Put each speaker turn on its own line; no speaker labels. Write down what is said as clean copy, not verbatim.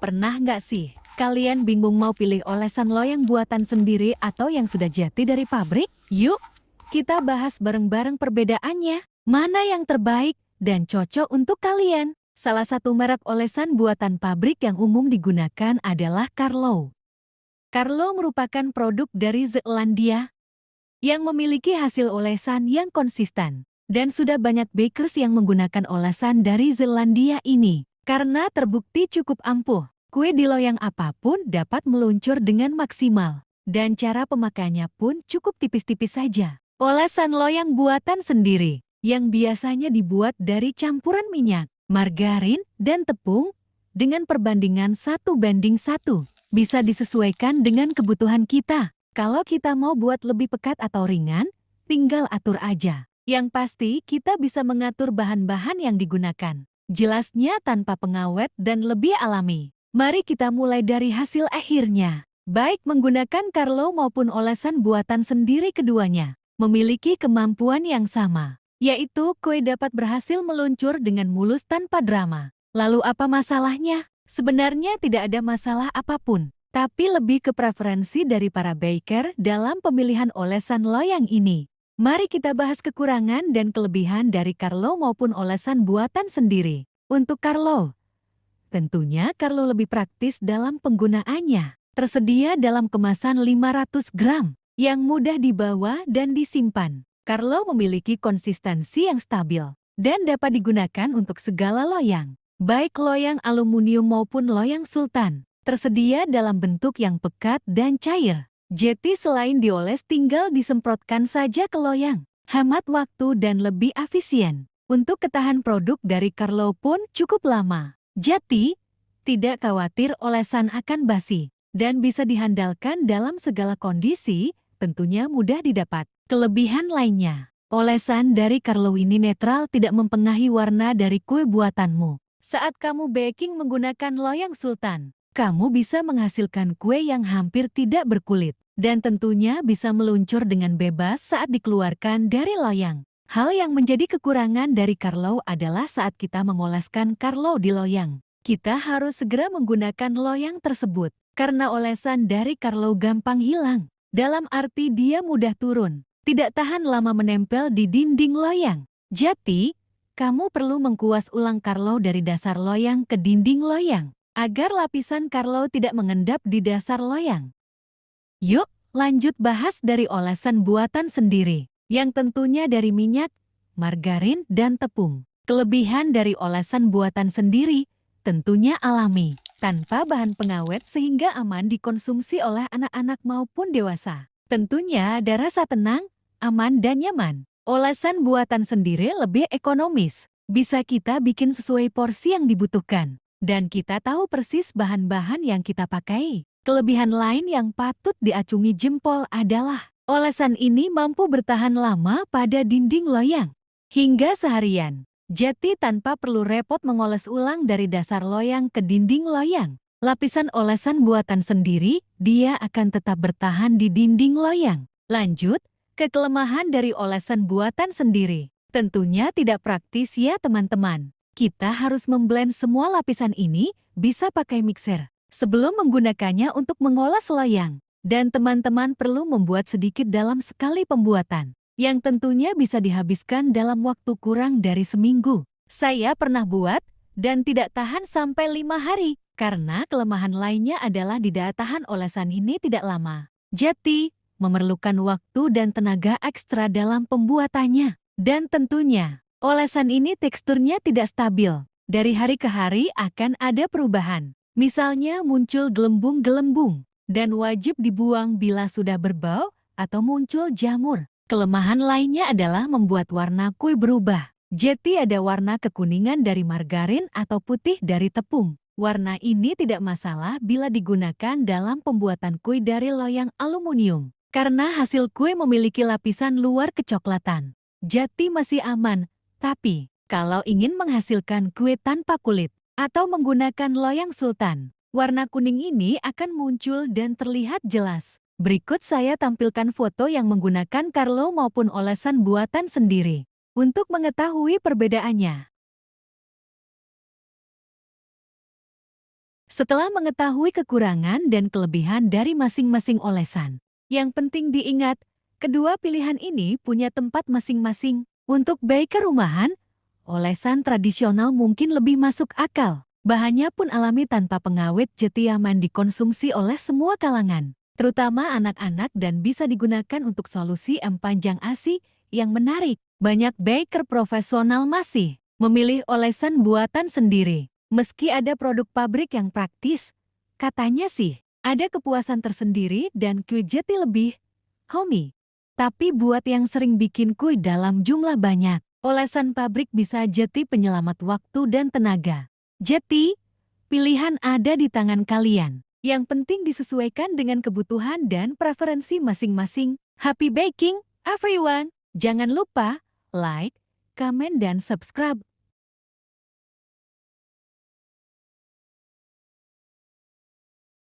Pernah nggak sih kalian bingung mau pilih olesan loyang buatan sendiri atau yang sudah jadi dari pabrik? Yuk, kita bahas bareng-bareng perbedaannya. Mana yang terbaik dan cocok untuk kalian? Salah satu merek olesan buatan pabrik yang umum digunakan adalah Carlo. Carlo merupakan produk dari Zeelandia yang memiliki hasil olesan yang konsisten. Dan sudah banyak bakers yang menggunakan olesan dari Zeelandia ini. Karena terbukti cukup ampuh, kue di loyang apapun dapat meluncur dengan maksimal. Dan cara pemakaiannya pun cukup tipis-tipis saja. Olesan loyang buatan sendiri, yang biasanya dibuat dari campuran minyak, margarin, dan tepung, dengan perbandingan 1:1. Bisa disesuaikan dengan kebutuhan kita. Kalau kita mau buat lebih pekat atau ringan, tinggal atur aja. Yang pasti kita bisa mengatur bahan-bahan yang digunakan. Jelasnya tanpa pengawet dan lebih alami. Mari kita mulai dari hasil akhirnya. Baik menggunakan Carlo maupun olesan buatan sendiri keduanya memiliki kemampuan yang sama, yaitu kue dapat berhasil meluncur dengan mulus tanpa drama. Lalu apa masalahnya? Sebenarnya tidak ada masalah apapun, tapi lebih ke preferensi dari para baker dalam pemilihan olesan loyang ini. Mari kita bahas kekurangan dan kelebihan dari Carlo maupun olesan buatan sendiri. Untuk Carlo, tentunya Carlo lebih praktis dalam penggunaannya. Tersedia dalam kemasan 500 gram yang mudah dibawa dan disimpan. Carlo memiliki konsistensi yang stabil dan dapat digunakan untuk segala loyang, baik loyang aluminium maupun loyang sultan. Tersedia dalam bentuk yang pekat dan cair. Jeti selain dioles tinggal disemprotkan saja ke loyang. Hemat waktu dan lebih efisien. Untuk ketahan produk dari Carlo pun cukup lama. Jeti, tidak khawatir olesan akan basi. Dan bisa dihandalkan dalam segala kondisi, tentunya mudah didapat. Kelebihan lainnya, olesan dari Carlo ini netral, tidak mempengaruhi warna dari kue buatanmu. Saat kamu baking menggunakan loyang sultan, kamu bisa menghasilkan kue yang hampir tidak berkulit. Dan tentunya bisa meluncur dengan bebas saat dikeluarkan dari loyang. Hal yang menjadi kekurangan dari Carlo adalah saat kita mengoleskan Carlo di loyang. Kita harus segera menggunakan loyang tersebut, karena olesan dari Carlo gampang hilang. Dalam arti dia mudah turun, tidak tahan lama menempel di dinding loyang. Jadi, kamu perlu mengkuas ulang Carlo dari dasar loyang ke dinding loyang, agar lapisan Carlo tidak mengendap di dasar loyang. Yuk, lanjut bahas dari olesan buatan sendiri, yang tentunya dari minyak, margarin, dan tepung. Kelebihan dari olesan buatan sendiri, tentunya alami, tanpa bahan pengawet sehingga aman dikonsumsi oleh anak-anak maupun dewasa. Tentunya ada rasa tenang, aman, dan nyaman. Olesan buatan sendiri lebih ekonomis, bisa kita bikin sesuai porsi yang dibutuhkan, dan kita tahu persis bahan-bahan yang kita pakai. Kelebihan lain yang patut diacungi jempol adalah olesan ini mampu bertahan lama pada dinding loyang hingga seharian. Jadi tanpa perlu repot mengoles ulang dari dasar loyang ke dinding loyang. Lapisan olesan buatan sendiri, dia akan tetap bertahan di dinding loyang. Lanjut ke kelemahan dari olesan buatan sendiri. Tentunya tidak praktis ya teman-teman. Kita harus memblend semua lapisan ini, bisa pakai mixer sebelum menggunakannya untuk mengolah loyang. Dan teman-teman perlu membuat sedikit dalam sekali pembuatan, yang tentunya bisa dihabiskan dalam waktu kurang dari seminggu. Saya pernah buat, dan tidak tahan sampai 5 hari, karena kelemahan lainnya adalah di daya tahan olesan ini tidak lama. Jadi, memerlukan waktu dan tenaga ekstra dalam pembuatannya. Dan tentunya, olesan ini teksturnya tidak stabil. Dari hari ke hari akan ada perubahan. Misalnya muncul gelembung-gelembung, dan wajib dibuang bila sudah berbau atau muncul jamur. Kelemahan lainnya adalah membuat warna kue berubah. Jadi ada warna kekuningan dari margarin atau putih dari tepung. Warna ini tidak masalah bila digunakan dalam pembuatan kue dari loyang aluminium, karena hasil kue memiliki lapisan luar kecoklatan. Jadi masih aman, tapi kalau ingin menghasilkan kue tanpa kulit, atau menggunakan loyang sultan, warna kuning ini akan muncul dan terlihat jelas. Berikut saya tampilkan foto yang menggunakan Carlo maupun olesan buatan sendiri, untuk mengetahui perbedaannya. Setelah mengetahui kekurangan dan kelebihan dari masing-masing olesan, yang penting diingat, kedua pilihan ini punya tempat masing-masing. Untuk baker rumahan, olesan tradisional mungkin lebih masuk akal. Bahannya pun alami tanpa pengawet, jadi aman dikonsumsi oleh semua kalangan, terutama anak-anak, dan bisa digunakan untuk solusi panjang ASI yang menarik. Banyak baker profesional masih memilih olesan buatan sendiri. Meski ada produk pabrik yang praktis, katanya sih ada kepuasan tersendiri dan kue jeti lebih homey. Tapi buat yang sering bikin kue dalam jumlah banyak, olesan pabrik bisa jadi penyelamat waktu dan tenaga. Jadi, pilihan ada di tangan kalian. Yang penting disesuaikan dengan kebutuhan dan preferensi masing-masing. Happy baking, everyone! Jangan lupa like, comment, dan subscribe